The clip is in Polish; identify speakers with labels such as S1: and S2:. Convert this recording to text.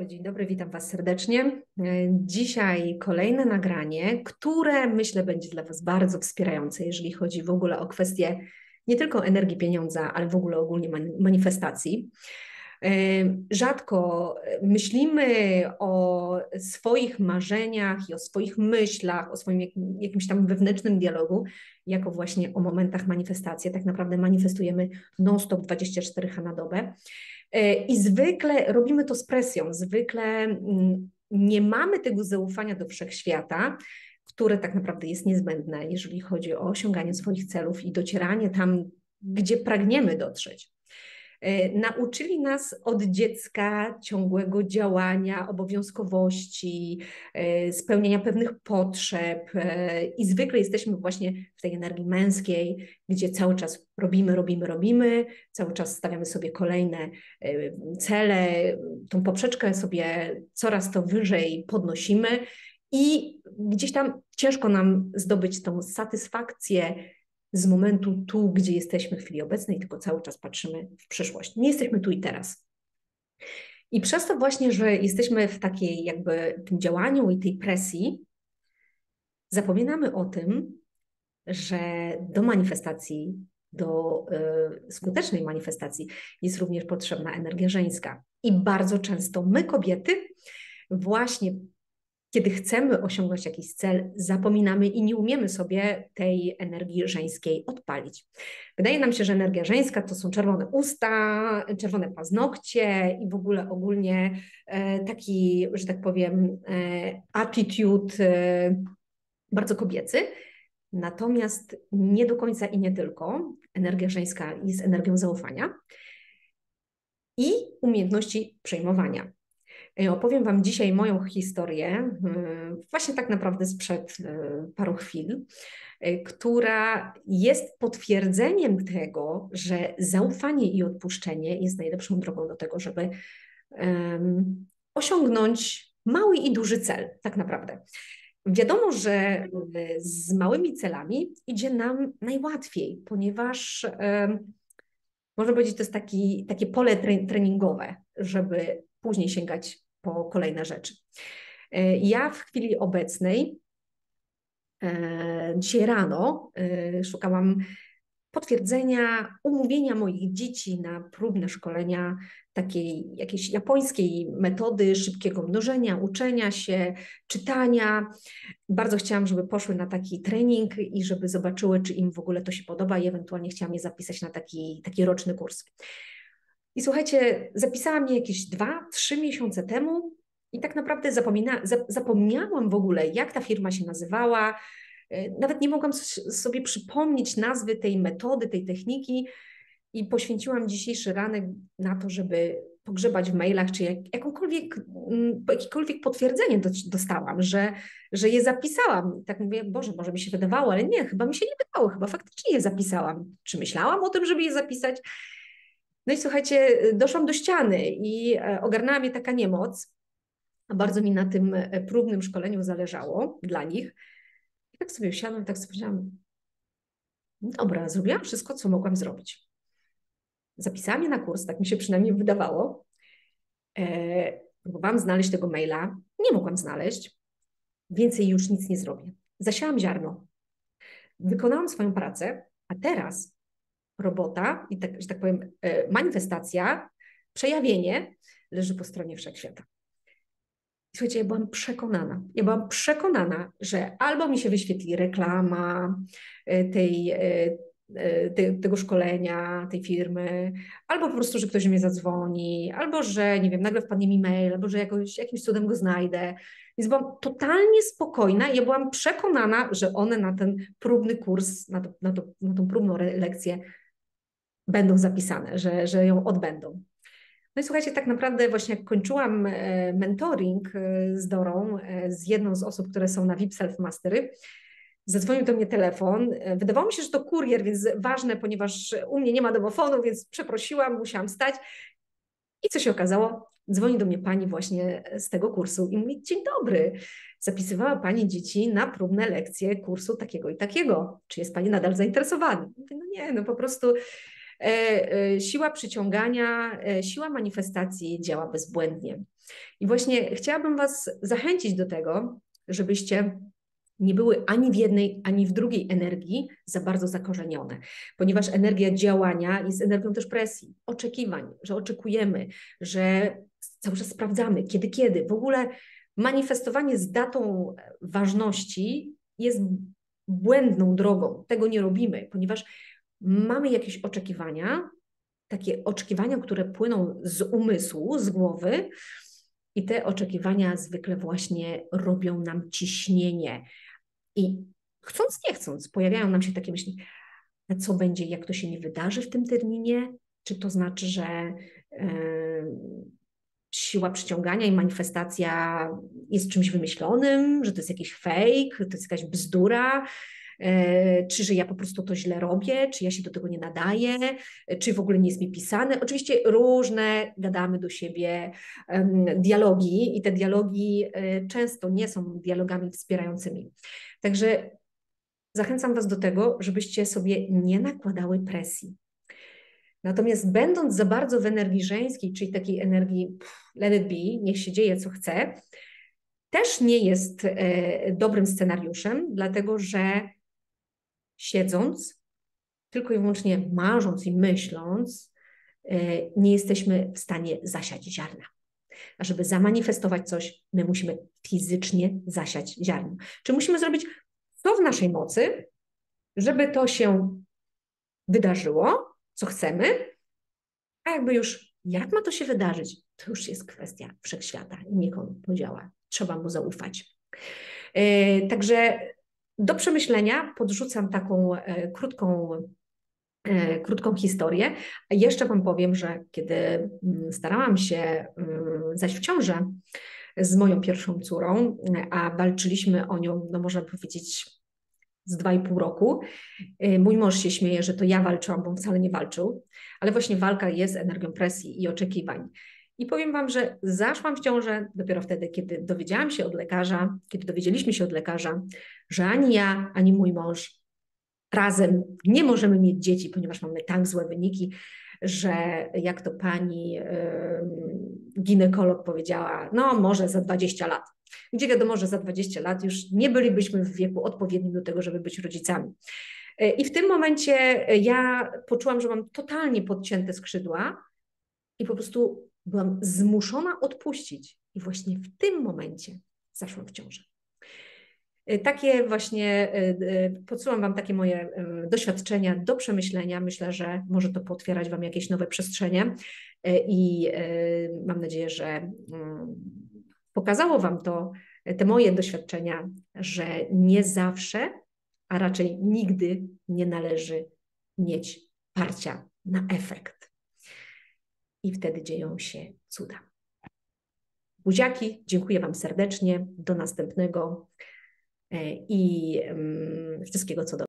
S1: Dzień dobry, witam Was serdecznie. Dzisiaj kolejne nagranie, które myślę będzie dla Was bardzo wspierające, jeżeli chodzi w ogóle o kwestię nie tylko energii pieniądza, ale w ogóle ogólnie manifestacji. Rzadko myślimy o swoich marzeniach i o swoich myślach, o swoim jakimś tam wewnętrznym dialogu, jako właśnie o momentach manifestacji. Tak naprawdę manifestujemy non-stop 24h na dobę. I zwykle robimy to z presją, zwykle nie mamy tego zaufania do wszechświata, które tak naprawdę jest niezbędne, jeżeli chodzi o osiąganie swoich celów i docieranie tam, gdzie pragniemy dotrzeć. Nauczyli nas od dziecka ciągłego działania, obowiązkowości, spełniania pewnych potrzeb i zwykle jesteśmy właśnie w tej energii męskiej, gdzie cały czas robimy, cały czas stawiamy sobie kolejne cele, tą poprzeczkę sobie coraz to wyżej podnosimy i gdzieś tam ciężko nam zdobyć tą satysfakcję z momentu tu, gdzie jesteśmy w chwili obecnej, tylko cały czas patrzymy w przyszłość. Nie jesteśmy tu i teraz. I przez to właśnie, że jesteśmy w takiej jakby tym działaniu i tej presji, zapominamy o tym, że do manifestacji, do skutecznej manifestacji jest również potrzebna energia żeńska. I bardzo często my, kobiety, właśnie kiedy chcemy osiągnąć jakiś cel, zapominamy i nie umiemy sobie tej energii żeńskiej odpalić. Wydaje nam się, że energia żeńska to są czerwone usta, czerwone paznokcie i w ogóle ogólnie taki, że tak powiem, attitude bardzo kobiecy. Natomiast nie do końca i nie tylko. Energia żeńska jest energią zaufania i umiejętności przejmowania. Opowiem Wam dzisiaj moją historię, właśnie tak naprawdę sprzed paru chwil, która jest potwierdzeniem tego, że zaufanie i odpuszczenie jest najlepszą drogą do tego, żeby osiągnąć mały i duży cel, tak naprawdę. Wiadomo, że z małymi celami idzie nam najłatwiej, ponieważ można powiedzieć, to jest takie pole treningowe, żeby później sięgać po kolejne rzeczy. Ja w chwili obecnej, dzisiaj rano, szukałam potwierdzenia, umówienia moich dzieci na próbne szkolenia takiej jakiejś japońskiej metody szybkiego mnożenia, uczenia się, czytania. Bardzo chciałam, żeby poszły na taki trening i żeby zobaczyły, czy im w ogóle to się podoba i ewentualnie chciałam je zapisać na taki roczny kurs. I słuchajcie, zapisałam je jakieś 2-3 miesiące temu i tak naprawdę zapomniałam w ogóle, jak ta firma się nazywała. Nawet nie mogłam sobie przypomnieć nazwy tej metody, tej techniki i poświęciłam dzisiejszy ranek na to, żeby pogrzebać w mailach, czy jakiekolwiek potwierdzenie dostałam, że je zapisałam. Tak mówię, Boże, może mi się wydawało, ale nie, chyba mi się nie wydawało, chyba faktycznie je zapisałam. Czy myślałam o tym, żeby je zapisać? No i słuchajcie, doszłam do ściany i ogarnęła mnie taka niemoc, a bardzo mi na tym próbnym szkoleniu zależało dla nich. I tak sobie usiadłam, tak sobie powiedziałam, dobra, zrobiłam wszystko, co mogłam zrobić. Zapisałam je na kurs, tak mi się przynajmniej wydawało. Próbowałam znaleźć tego maila, nie mogłam znaleźć, więcej już nic nie zrobię. Zasiałam ziarno, wykonałam swoją pracę, a teraz robota i tak, że tak powiem, manifestacja, przejawienie leży po stronie wszechświata. Słuchajcie, ja byłam przekonana, że albo mi się wyświetli reklama tego szkolenia, tej firmy, albo po prostu, że ktoś mnie zadzwoni, albo że, nie wiem, nagle wpadnie mi mail, albo że jakimś cudem go znajdę. Więc byłam totalnie spokojna i ja byłam przekonana, że one na ten próbny kurs, na tą próbną lekcję będą zapisane, że ją odbędą. No i słuchajcie, tak naprawdę właśnie jak kończyłam mentoring z Dorą, z jedną z osób, które są na VIP Self Mastery, zadzwonił do mnie telefon. Wydawało mi się, że to kurier, więc ważne, ponieważ u mnie nie ma domofonu, więc przeprosiłam, musiałam wstać. I co się okazało? Dzwoni do mnie pani właśnie z tego kursu i mówi, dzień dobry, zapisywała pani dzieci na próbne lekcje kursu takiego i takiego. Czy jest pani nadal zainteresowana? Mówię, no nie, no po prostu siła przyciągania, siła manifestacji działa bezbłędnie. I właśnie chciałabym Was zachęcić do tego, żebyście nie były ani w jednej, ani w drugiej energii za bardzo zakorzenione, ponieważ energia działania jest energią też presji, oczekiwań, że oczekujemy, że cały czas sprawdzamy, kiedy. W ogóle manifestowanie z datą ważności jest błędną drogą. Tego nie robimy, ponieważ mamy jakieś oczekiwania, takie oczekiwania, które płyną z umysłu, z głowy, i te oczekiwania zwykle właśnie robią nam ciśnienie. I chcąc, nie chcąc, pojawiają nam się takie myśli, a co będzie, jak to się nie wydarzy w tym terminie? Czy to znaczy, że siła przyciągania i manifestacja jest czymś wymyślonym, że to jest jakiś fake, to jest jakaś bzdura, czy że ja po prostu to źle robię, czy ja się do tego nie nadaję, czy w ogóle nie jest mi pisane. Oczywiście różne gadamy do siebie dialogi i te dialogi często nie są dialogami wspierającymi. Także zachęcam Was do tego, żebyście sobie nie nakładały presji. Natomiast będąc za bardzo w energii żeńskiej, czyli takiej energii let it be, niech się dzieje co chce, też nie jest dobrym scenariuszem, dlatego że siedząc, tylko i wyłącznie marząc i myśląc, nie jesteśmy w stanie zasiać ziarna. A żeby zamanifestować coś, my musimy fizycznie zasiać ziarno. Czy musimy zrobić co w naszej mocy, żeby to się wydarzyło, co chcemy, a jakby już jak ma to się wydarzyć, to już jest kwestia wszechświata i niech on podziała. Trzeba mu zaufać. Także do przemyślenia podrzucam taką krótką historię. A jeszcze Wam powiem, że kiedy starałam się zajść w ciążę z moją pierwszą córą, a walczyliśmy o nią, no można powiedzieć, z 2,5 roku. Mój mąż się śmieje, że to ja walczyłam, bo on wcale nie walczył, ale właśnie walka jest energią presji i oczekiwań. I powiem Wam, że zaszłam w ciążę dopiero wtedy, kiedy dowiedzieliśmy się od lekarza, że ani ja, ani mój mąż razem nie możemy mieć dzieci, ponieważ mamy tak złe wyniki, że jak to pani ginekolog powiedziała, no może za 20 lat. Gdzie wiadomo, że za 20 lat już nie bylibyśmy w wieku odpowiednim do tego, żeby być rodzicami. I w tym momencie ja poczułam, że mam totalnie podcięte skrzydła i po prostu byłam zmuszona odpuścić. I właśnie w tym momencie zaszłam w ciążę. Takie właśnie, podsyłam Wam takie moje doświadczenia do przemyślenia. Myślę, że może to pootwierać Wam jakieś nowe przestrzenie i mam nadzieję, że pokazało Wam to, te moje doświadczenia, że nie zawsze, a raczej nigdy nie należy mieć parcia na efekt. I wtedy dzieją się cuda. Buziaki, dziękuję Wam serdecznie. Do następnego i wszystkiego co dobrego.